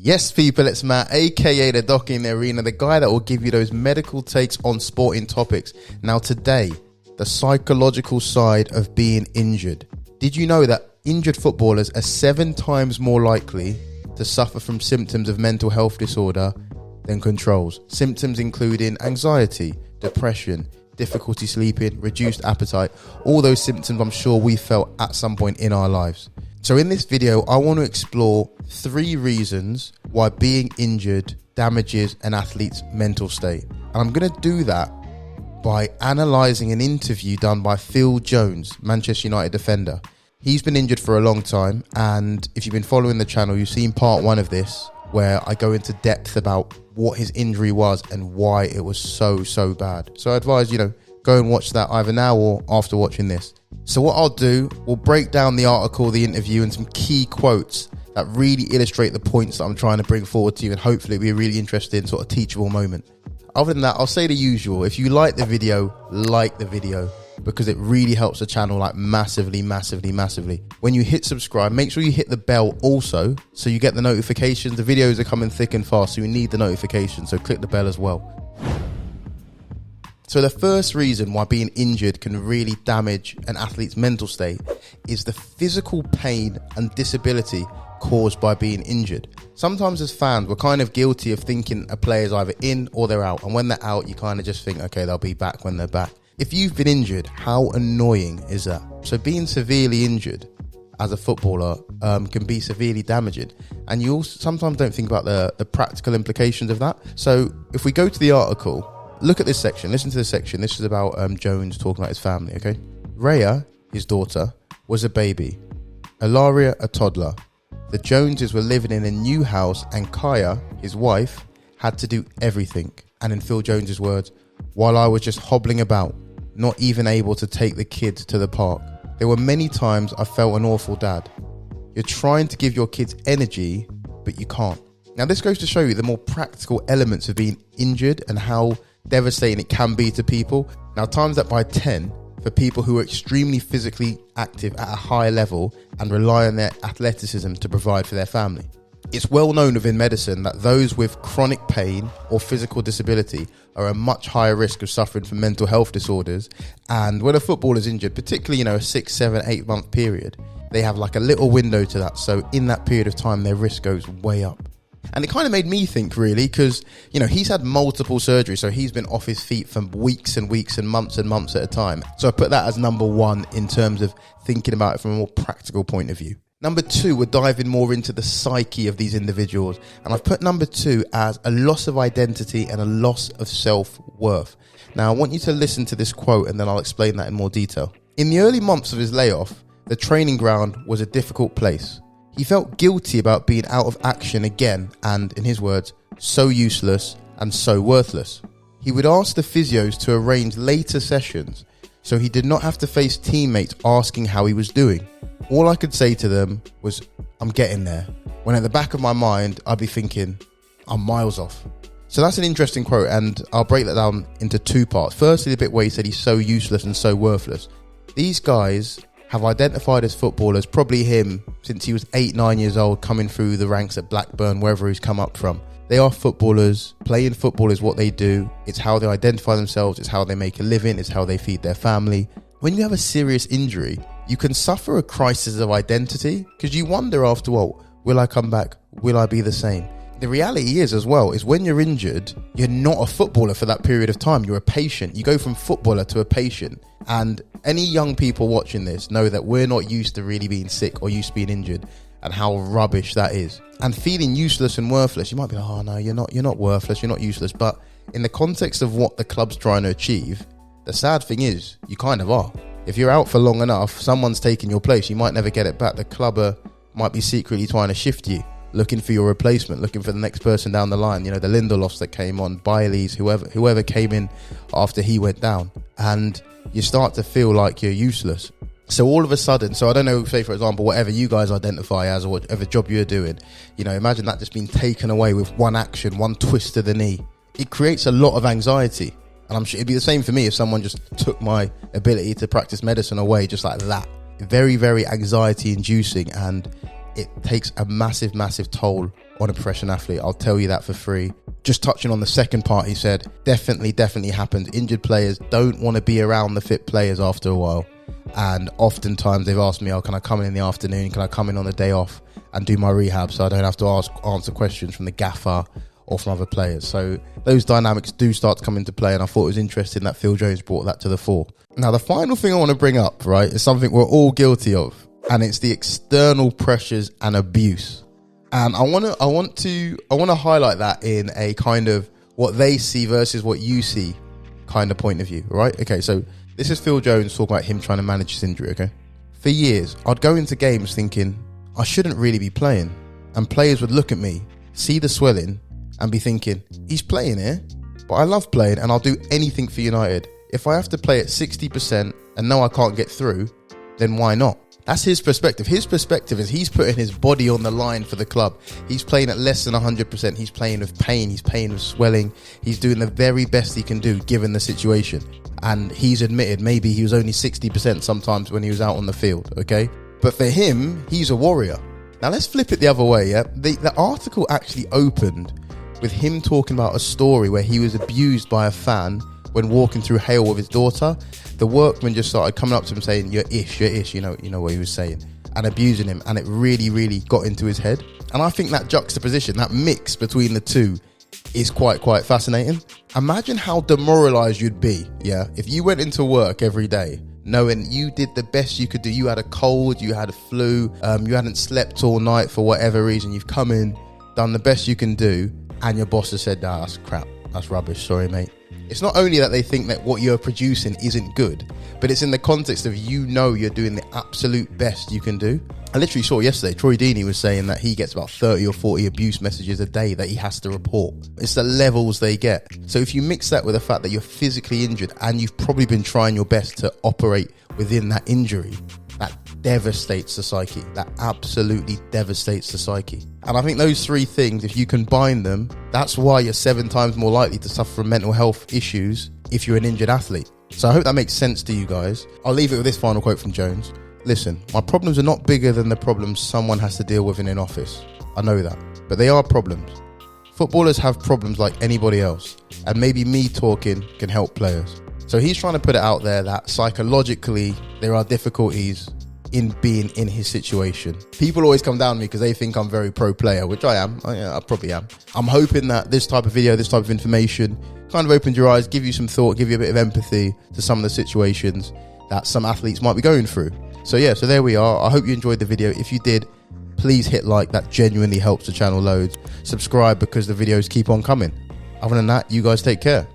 Yes, people, it's Matt, aka the Doc in the Arena, the guy that will give you those medical takes on sporting topics. Now today, the psychological side of being injured. Did you know that injured footballers are 7 times more likely to suffer from symptoms of mental health disorder than controls? Symptoms including anxiety, depression, difficulty sleeping, reduced appetite, all those symptoms I'm sure we felt at some point in our lives. So in this video, I want to explore 3 reasons why being injured damages an athlete's mental state. And I'm going to do that by analysing an interview done by Phil Jones, Manchester United defender. He's been injured for a long time, and if you've been following the channel, you've seen part 1 of this, where I go into depth about what his injury was and why it was so bad. So I advise, go and watch that either now or after watching this. So what I'll do, we'll break down the article, the interview, and some key quotes that really illustrate the points that I'm trying to bring forward to you, and hopefully it'll be a really interesting sort of teachable moment. Other than that, I'll say the usual. If you like the video, because it really helps the channel like massively. When you hit subscribe, make sure you hit the bell also so you get the notifications. The videos are coming thick and fast, so you need the notifications, so click the bell as well. So the first reason why being injured can really damage an athlete's mental state is the physical pain and disability caused by being injured. Sometimes as fans, we're kind of guilty of thinking a player's either in or they're out. And when they're out, you kind of just think, okay, they'll be back when they're back. If you've been injured, how annoying is that? So being severely injured as a footballer can be severely damaging. And you also sometimes don't think about the practical implications of that. So if we go to the article, look at this section, listen to this section. This is about Jones talking about his family, okay? Rhea, his daughter, was a baby. Ilaria, a toddler. The Joneses were living in a new house, and Kaya, his wife, had to do everything. And in Phil Jones's words, while I was just hobbling about, not even able to take the kids to the park. There were many times I felt an awful dad. You're trying to give your kids energy, but you can't. Now this goes to show you the more practical elements of being injured and how devastating it can be to people. Now times that by 10 for people who are extremely physically active at a high level and rely on their athleticism to provide for their family. It's well known within medicine that those with chronic pain or physical disability are a much higher risk of suffering from mental health disorders. And when a footballer is injured, particularly, a 6, 7, 8 month period, they have like a little window to that. So in that period of time, their risk goes way up. And it kind of made me think really, because, he's had multiple surgeries. So he's been off his feet for weeks and weeks and months at a time. So I put that as number 1 in terms of thinking about it from a more practical point of view. Number 2, we're diving more into the psyche of these individuals. And I've put number 2 as a loss of identity and a loss of self-worth. Now, I want you to listen to this quote and then I'll explain that in more detail. In the early months of his layoff, the training ground was a difficult place. He felt guilty about being out of action again and, in his words, so useless and so worthless. He would ask the physios to arrange later sessions so he did not have to face teammates asking how he was doing. All I could say to them was, I'm getting there. When at the back of my mind, I'd be thinking, I'm miles off. So that's an interesting quote, and I'll break that down into 2 parts. Firstly, the bit where he said he's so useless and so worthless. These guys have identified as footballers, probably him, since he was 8, 9 years old, coming through the ranks at Blackburn, wherever he's come up from. They are footballers. Playing football is what they do. It's how they identify themselves. It's how they make a living. It's how they feed their family. When you have a serious injury, you can suffer a crisis of identity because you wonder after all, will I come back? Will I be the same? The reality is as well, is when you're injured, you're not a footballer for that period of time. You're a patient. You go from footballer to a patient. And any young people watching this know that we're not used to really being sick or used to being injured and how rubbish that is. And feeling useless and worthless, you might be like, oh no, you're not worthless, you're not useless. But in the context of what the club's trying to achieve, the sad thing is you kind of are. If you're out for long enough, someone's taking your place. You might never get it back. The club might be secretly trying to shift you, looking for your replacement, looking for the next person down the line. The Lindelofs that came on, Bailey's, whoever came in after he went down. And you start to feel like you're useless. So all of a sudden, so I don't know, say for example, whatever you guys identify as or whatever job you're doing, imagine that just being taken away with one action, one twist of the knee. It creates a lot of anxiety. And I'm sure it'd be the same for me if someone just took my ability to practice medicine away just like that. Very, very anxiety inducing, and it takes a massive toll on a professional athlete. I'll tell you that for free. Just touching on the second part, he said, definitely happens. Injured players don't want to be around the fit players after a while. And oftentimes they've asked me, oh, can I come in the afternoon? Can I come in on the day off and do my rehab so I don't have to answer questions from the gaffer or from other players? So those dynamics do start to come into play, and I thought it was interesting that Phil Jones brought that to the fore. Now, the final thing I want to bring up, right, is something we're all guilty of, and it's the external pressures and abuse. And I want to highlight that in a kind of what they see versus what you see kind of point of view, right? Okay, so this is Phil Jones talking about him trying to manage his injury, okay? For years, I'd go into games thinking, I shouldn't really be playing. And players would look at me, see the swelling, and be thinking, he's playing here, but I love playing and I'll do anything for United. If I have to play at 60% and know I can't get through, then why not? That's his perspective. His perspective is he's putting his body on the line for the club. He's playing at less than 100%. He's playing with pain. He's playing with swelling. He's doing the very best he can do given the situation. And he's admitted maybe he was only 60% sometimes when he was out on the field, okay? But for him, he's a warrior. Now let's flip it the other way, yeah? The article actually opened with him talking about a story where he was abused by a fan when walking through Hale with his daughter. The workman just started coming up to him saying, you're ish, you know what he was saying, and abusing him, and it really got into his head. And I think that juxtaposition, that mix between the two is quite fascinating. Imagine how demoralized you'd be, yeah, if you went into work every day knowing you did the best you could do. You had a cold, you had a flu, you hadn't slept all night for whatever reason. You've come in, done the best you can do, and your boss has said, nah, that's crap, that's rubbish, sorry mate. It's not only that they think that what you're producing isn't good, but it's in the context of you're doing the absolute best you can do. I literally saw yesterday, Troy Deeney was saying that he gets about 30 or 40 abuse messages a day that he has to report. It's the levels they get. So if you mix that with the fact that you're physically injured and you've probably been trying your best to operate within that injury, that devastates the psyche. That absolutely devastates the psyche. And I think those three things, if you combine them, that's why you're 7 times more likely to suffer from mental health issues if you're an injured athlete. So I hope that makes sense to you guys. I'll leave it with this final quote from Jones. Listen, my problems are not bigger than the problems someone has to deal with in an office. I know that, but they are problems. Footballers have problems like anybody else, and maybe me talking can help players. So he's trying to put it out there that psychologically there are difficulties in being in his situation. People always come down to me because they think I'm very pro player, which I am. I probably am. I'm hoping that this type of video, this type of information kind of opened your eyes, give you some thought, give you a bit of empathy to some of the situations that some athletes might be going through. So yeah, so there we are. I hope you enjoyed the video. If you did, please hit like. That genuinely helps the channel loads. Subscribe because the videos keep on coming. Other than that, you guys take care.